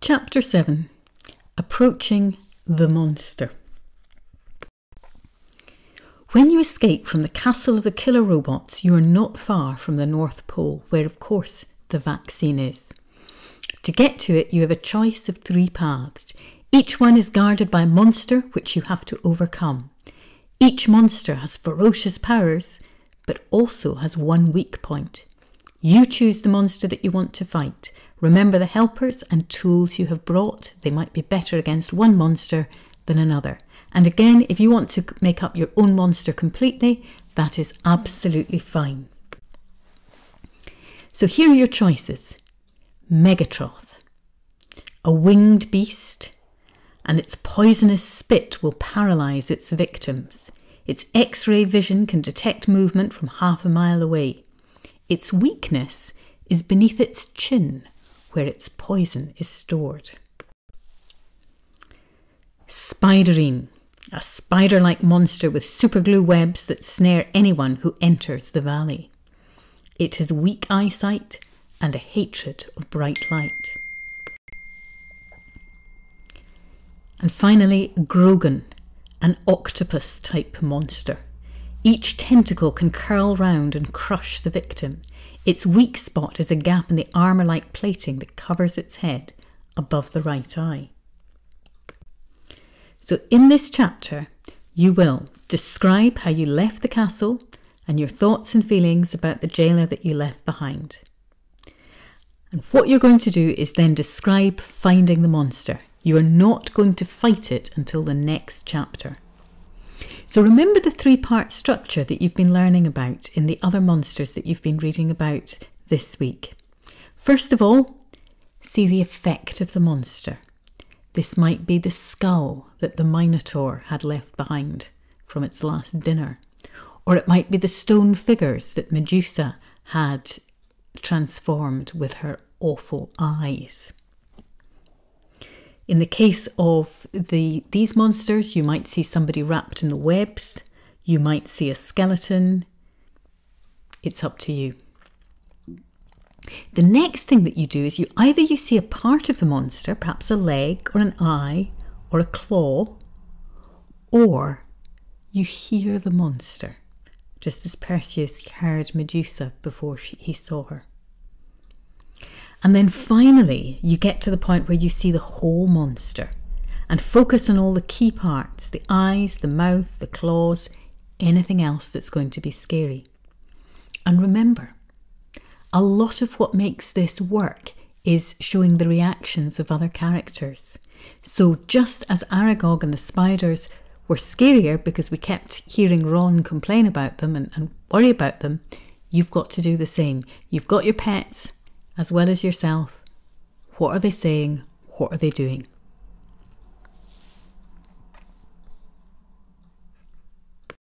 Chapter 7. Approaching the Monster. When you escape from the castle of the killer robots, you are not far from the North Pole, where of course the vaccine is. To get to it, you have a choice of 3 paths. Each one is guarded by a monster which you have to overcome. Each monster has ferocious powers, but also has one weak point. You choose the monster that you want to fight. Remember the helpers and tools you have brought. They might be better against one monster than another. And again, if you want to make up your own monster completely, that is absolutely fine. So here are your choices. Megatroth, a winged beast, and its poisonous spit will paralyse its victims. Its X-ray vision can detect movement from half a mile away. Its weakness is beneath its chin, where its poison is stored. Spiderine, a spider-like monster with superglue webs that snare anyone who enters the valley. It has weak eyesight and a hatred of bright light. And finally, Grogan, an octopus-type monster. Each tentacle can curl round and crush the victim. Its weak spot is a gap in the armour-like plating that covers its head above the right eye. So in this chapter, you will describe how you left the castle and your thoughts and feelings about the jailer that you left behind. And what you're going to do is then describe finding the monster. You are not going to fight it until the next chapter. So remember the 3-part structure that you've been learning about in the other monsters that you've been reading about this week. First of all, see the effect of the monster. This might be the skull that the Minotaur had left behind from its last dinner. Or it might be the stone figures that Medusa had transformed with her awful eyes. In the case of these monsters, you might see somebody wrapped in the webs. You might see a skeleton. It's up to you. The next thing that you do is either you see a part of the monster, perhaps a leg or an eye or a claw, or you hear the monster, just as Perseus heard Medusa before he saw her. And then finally, you get to the point where you see the whole monster and focus on all the key parts, the eyes, the mouth, the claws, anything else that's going to be scary. And remember, a lot of what makes this work is showing the reactions of other characters. So just as Aragog and the spiders were scarier because we kept hearing Ron complain about them and worry about them, you've got to do the same. You've got your pets as well as yourself. What are they saying? What are they doing?